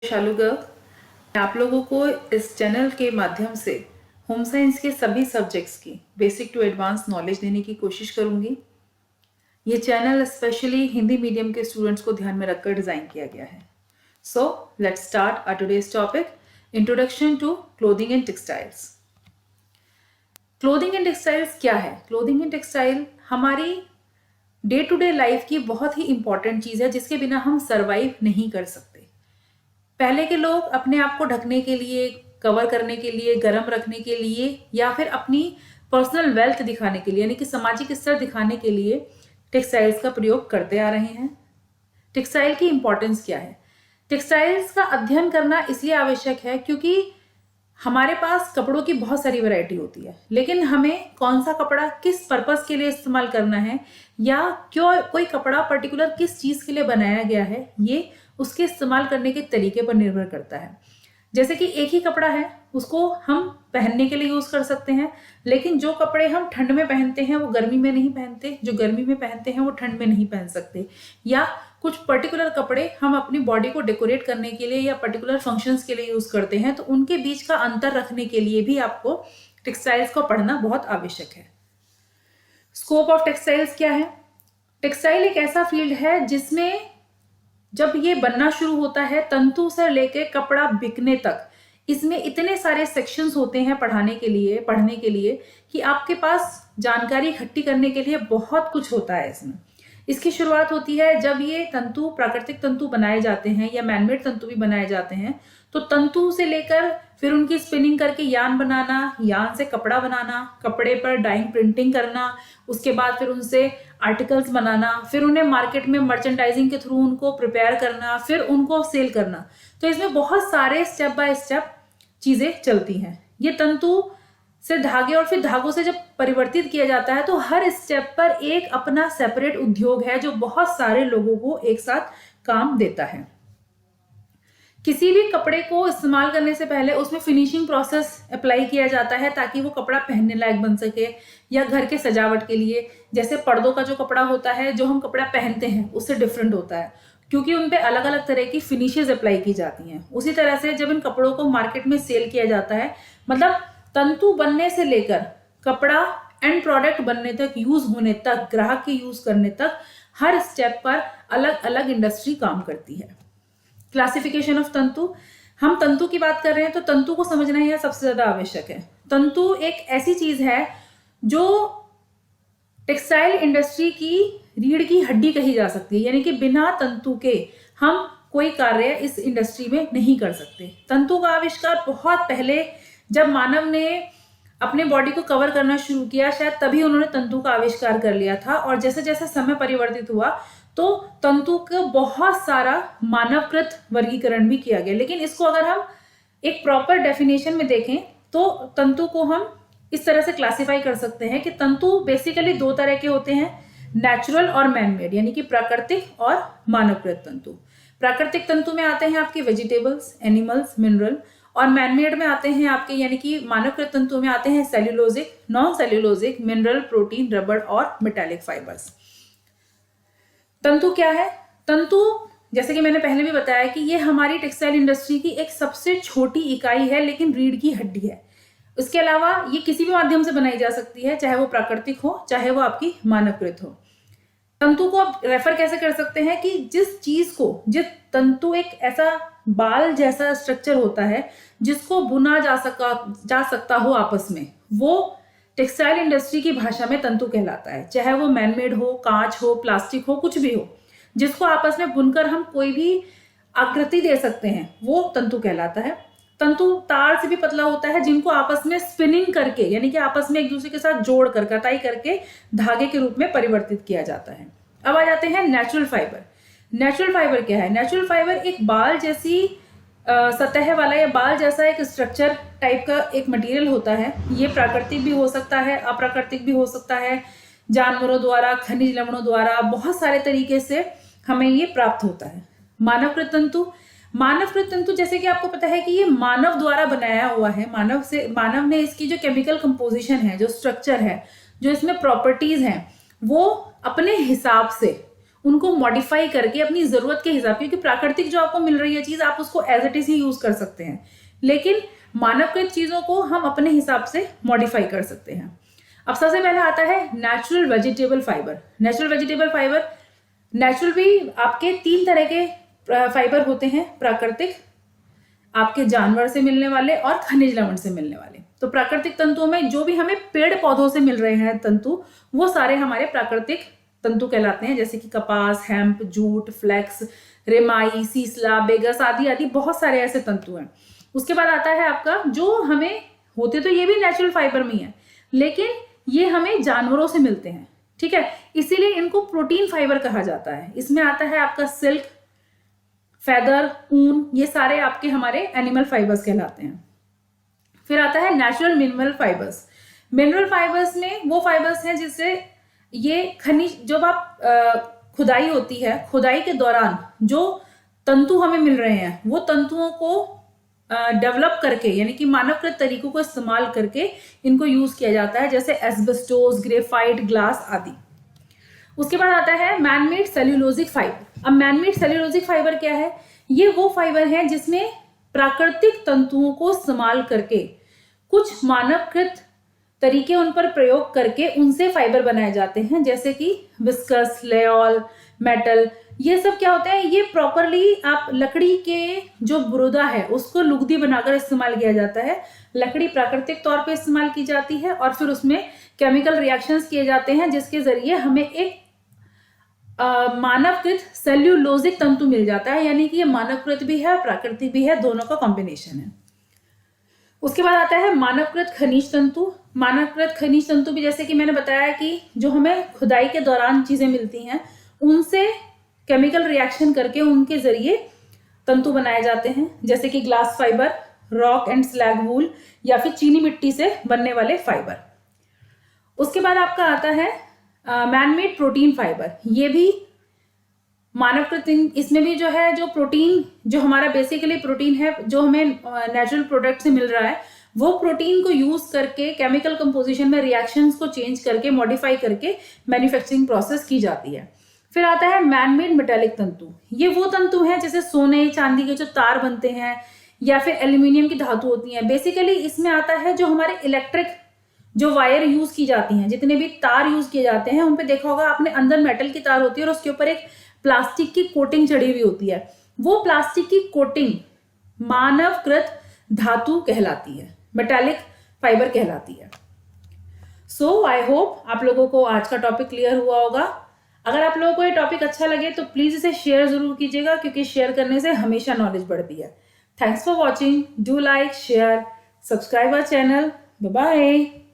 शालू गर्ग। मैं आप लोगों को इस चैनल के माध्यम से होम साइंस के सभी सब्जेक्ट्स की बेसिक टू एडवांस नॉलेज देने की कोशिश करूंगी। ये चैनल स्पेशली हिंदी मीडियम के स्टूडेंट्स को ध्यान में रखकर डिज़ाइन किया गया है। So let's start our today's topic, introduction to clothing and textiles. Clothing and textiles क्या है? क्लोथिंग एंड टेक्सटाइल हमारी डे टू डे लाइफ की बहुत ही इंपॉर्टेंट चीज़ है जिसके बिना हम सर्वाइव नहीं कर सकते। पहले के लोग अपने आप को ढकने के लिए, कवर करने के लिए, गर्म रखने के लिए या फिर अपनी पर्सनल वेल्थ दिखाने के लिए यानी कि सामाजिक स्तर दिखाने के लिए टेक्सटाइल्स का प्रयोग करते आ रहे हैं। टेक्सटाइल की इंपॉर्टेंस क्या है? टेक्सटाइल्स का अध्ययन करना इसलिए आवश्यक है क्योंकि हमारे पास कपड़ों की बहुत सारी वैरायटी होती है, लेकिन हमें कौन सा कपड़ा किस पर्पस के लिए इस्तेमाल करना है या क्यों कोई कपड़ा पर्टिकुलर किस चीज़ के लिए बनाया गया है, ये उसके इस्तेमाल करने के तरीके पर निर्भर करता है। जैसे कि एक ही कपड़ा है, उसको हम पहनने के लिए यूज़ कर सकते हैं, लेकिन जो कपड़े हम ठंड में पहनते हैं वो गर्मी में नहीं पहनते, जो गर्मी में पहनते हैं वो ठंड में नहीं पहन सकते। या कुछ पर्टिकुलर कपड़े हम अपनी बॉडी को डेकोरेट करने के लिए या पर्टिकुलर फंक्शंस के लिए यूज़ करते हैं, तो उनके बीच का अंतर रखने के लिए भी आपको टेक्सटाइल्स को पढ़ना बहुत आवश्यक है। स्कोप ऑफ टेक्सटाइल्स क्या है? टेक्सटाइल एक ऐसा फील्ड है जिसमें जब ये बनना शुरू होता है, तंतु से लेके कपड़ा बिकने तक, इसमें इतने सारे सेक्शंस होते हैं पढ़ने के लिए कि आपके पास जानकारी इकट्ठी करने के लिए बहुत कुछ होता है इसमें। इसकी शुरुआत होती है जब ये तंतु, प्राकृतिक तंतु बनाए जाते हैं या मैनमेड तंतु भी बनाए जाते हैं, तो तंतु से लेकर फिर उनकी स्पिनिंग करके यान बनाना, यान से कपड़ा बनाना, कपड़े पर डाइंग प्रिंटिंग करना, उसके बाद फिर उनसे आर्टिकल्स बनाना, फिर उन्हें मार्केट में मर्चेंडाइजिंग के थ्रू उनको प्रिपेयर करना, फिर उनको सेल करना। तो इसमें बहुत सारे स्टेप बाय स्टेप चीज़ें चलती हैं। ये तंतु से धागे और फिर धागों से जब परिवर्तित किया जाता है तो हर स्टेप पर एक अपना सेपरेट उद्योग है जो बहुत सारे लोगों को एक साथ काम देता है। किसी भी कपड़े को इस्तेमाल करने से पहले उसमें फिनिशिंग प्रोसेस अप्लाई किया जाता है ताकि वो कपड़ा पहनने लायक बन सके या घर के सजावट के लिए। जैसे पर्दों का जो कपड़ा होता है, जो हम कपड़ा पहनते हैं उससे डिफरेंट होता है क्योंकि उन पे अलग अलग तरह की फिनिशेस अप्लाई की जाती हैं। उसी तरह से जब इन कपड़ों को मार्केट में सेल किया जाता है, मतलब तंतु बनने से लेकर कपड़ा एंड प्रोडक्ट बनने तक, यूज होने तक, ग्राहक के यूज करने तक, हर स्टेप पर अलग अलग इंडस्ट्री काम करती है। क्लासिफिकेशन ऑफ तंतु, हम तंतु की बात कर रहे हैं तो तंतु को समझना ही सबसे ज्यादा आवश्यक है। तंतु एक ऐसी चीज है जो टेक्सटाइल इंडस्ट्री की रीढ़ की हड्डी कही जा सकती है, यानी कि बिना तंतु के हम कोई कार्य इस इंडस्ट्री में नहीं कर सकते। तंतु का आविष्कार बहुत पहले जब मानव ने अपने बॉडी को कवर करना शुरू किया, शायद तभी उन्होंने तंतु का आविष्कार कर लिया था। और जैसे जैसे समय परिवर्तित हुआ तो तंतु का बहुत सारा मानवकृत वर्गीकरण भी किया गया। लेकिन इसको अगर हम एक प्रॉपर डेफिनेशन में देखें तो तंतु को हम इस तरह से क्लासिफाई कर सकते हैं कि तंतु बेसिकली दो तरह के होते हैं, नेचुरल और मैनमेड, यानी कि प्राकृतिक और मानवकृत तंतु। प्राकृतिक तंतु में आते हैं आपके वेजिटेबल्स, एनिमल्स, मिनरल, और मैनमेड में आते हैं आपके यानी कि मानवकृत तंतु में आते हैं cellulosic, non cellulosic, mineral, protein, रबड़ और मेटालिक फाइबर्स। तंतु क्या है? तंतु जैसे कि मैंने पहले भी बताया कि ये हमारी टेक्सटाइल इंडस्ट्री की एक सबसे छोटी इकाई है, लेकिन रीढ़ की हड्डी है। इसके अलावा ये किसी भी माध्यम से बनाई जा सकती है, चाहे वो प्राकृतिक हो, चाहे वो आपकी मानवकृत हो। तंतु को आप रेफर कैसे कर सकते हैं कि जिस तंतु एक ऐसा बाल जैसा स्ट्रक्चर होता है जिसको बुना जा सकता हो आपस में, वो टेक्सटाइल इंडस्ट्री की भाषा में तंतु कहलाता है। चाहे वो मैनमेड हो, कांच हो, प्लास्टिक हो, कुछ भी हो, जिसको आपस में बुनकर हम कोई भी आकृति दे सकते हैं, वो तंतु कहलाता है। तंतु तार से भी पतला होता है, जिनको आपस में स्पिनिंग करके यानी कि आपस में एक दूसरे के साथ जोड़कर, कताई करके धागे के रूप में परिवर्तित किया जाता है। अब आ जाते हैं नेचुरल फाइबर। नेचुरल फाइबर क्या है? नेचुरल फाइबर एक बाल जैसी सतह वाला या बाल जैसा एक स्ट्रक्चर टाइप का एक मटेरियल होता है। ये प्राकृतिक भी हो सकता है, अप्राकृतिक भी हो सकता है, जानवरों द्वारा, खनिज लवणों द्वारा, बहुत सारे तरीके से हमें ये प्राप्त होता है। मानवकृत तंतु, मानवकृत तंतु जैसे कि आपको पता है कि ये मानव द्वारा बनाया हुआ है। मानव ने इसकी जो केमिकल कंपोजिशन है, जो स्ट्रक्चर है, जो इसमें प्रॉपर्टीज हैं, वो अपने हिसाब से उनको मॉडिफाई करके अपनी जरूरत के हिसाब, क्योंकि प्राकृतिक जो आपको मिल रही है चीज आप उसको एज इट इज ही यूज कर सकते हैं, लेकिन मानवकृत चीजों को हम अपने हिसाब से मॉडिफाई कर सकते हैं। अब सबसे पहले आता है natural vegetable fibre. Natural vegetable fibre, natural भी आपके 3 तरह के फाइबर होते हैं, प्राकृतिक, आपके जानवर से मिलने वाले और खनिज लवण से मिलने वाले। तो प्राकृतिक तंतुओं में जो भी हमें पेड़ पौधों से मिल रहे हैं तंतु, वो सारे हमारे प्राकृतिक तंतु कहलाते हैं, जैसे कि कपास, hemp, jute, flax, ramie, sisal, bagasse आदि आदि बहुत सारे ऐसे तंतु हैं। उसके बाद आता है आपका, जो हमें होते तो ये भी नेचुरल फाइबर में है, लेकिन ये हमें जानवरों से मिलते हैं, ठीक है, इसीलिए इनको प्रोटीन फाइबर कहा जाता है। इसमें आता है आपका सिल्क, फेदर, ऊन, ये सारे आपके हमारे एनिमल फाइबर्स कहलाते हैं। फिर आता है natural mineral fibres. Mineral fibres में वो फाइबर्स हैं जिससे ये खनिज, जब आप खुदाई होती है, खुदाई के दौरान जो तंतु हमें मिल रहे हैं वो तंतुओं को डेवलप करके, यानी कि मानवकृत तरीकों को इस्तेमाल करके इनको यूज किया जाता है, जैसे एस्बेस्टोस, ग्रेफाइट, ग्लास आदि। उसके बाद आता है मैनमेड सेल्यूलोजिक फाइबर। अब मैनमेड सेल्यूलोजिक फाइबर क्या है? ये वो फाइबर है जिसमें प्राकृतिक तंतुओं को इस्तेमाल करके कुछ मानवकृत तरीके उन पर प्रयोग करके उनसे फाइबर बनाए जाते हैं, जैसे कि विस्कस, लेओल, मेटल। ये सब क्या होता है, ये प्रॉपरली आप लकड़ी के जो बुरुदा है उसको लुगदी बनाकर इस्तेमाल किया जाता है। लकड़ी प्राकृतिक तौर पे इस्तेमाल की जाती है और फिर उसमें केमिकल रिएक्शंस किए जाते हैं, जिसके जरिए हमें एक मानवकृत सेल्यूलोजिक तंतु मिल जाता है, यानी कि ये मानवकृत भी है, प्राकृतिक भी है, दोनों का कॉम्बिनेशन है। उसके बाद आता है मानवकृत खनिज तंतु। मानवकृत खनिज तंतु भी, जैसे कि मैंने बताया कि जो हमें खुदाई के दौरान चीजें मिलती हैं उनसे केमिकल रिएक्शन करके उनके जरिए तंतु बनाए जाते हैं, जैसे कि glass fibre, rock and slag wool, या फिर चीनी मिट्टी से बनने वाले फाइबर। उसके बाद आपका आता है मैनमेड प्रोटीन फाइबर। ये भी मानवकृत, इसमें भी जो है, जो प्रोटीन, जो हमारा बेसिकली प्रोटीन है जो हमें नेचुरल प्रोडक्ट से मिल रहा है, वो प्रोटीन को यूज करके केमिकल कंपोजिशन में रिएक्शंस को चेंज करके, मॉडिफाई करके मैन्युफैक्चरिंग प्रोसेस की जाती है। फिर आता है मैनमेड मेटेलिक तंतु। ये वो तंतु हैं जैसे सोने चांदी के जो तार बनते हैं या फिर एल्यूमिनियम की धातु होती हैं। बेसिकली इसमें आता है जो हमारे इलेक्ट्रिक जो वायर यूज की जाती हैं, जितने भी तार यूज किए जाते हैं, उन पे देखा होगा आपने, अंदर मेटल की तार होती है और उसके ऊपर एक प्लास्टिक की कोटिंग चढ़ी हुई होती है। वो प्लास्टिक की कोटिंग मानवकृत धातु कहलाती है, मेटालिक फाइबर कहलाती है। सो आई होप आप लोगों को आज का टॉपिक क्लियर हुआ होगा। अगर आप लोगों को ये टॉपिक अच्छा लगे तो प्लीज इसे शेयर जरूर कीजिएगा, क्योंकि शेयर करने से हमेशा नॉलेज बढ़ती है। Thanks for watching. Do like, share, subscribe our channel. Bye bye.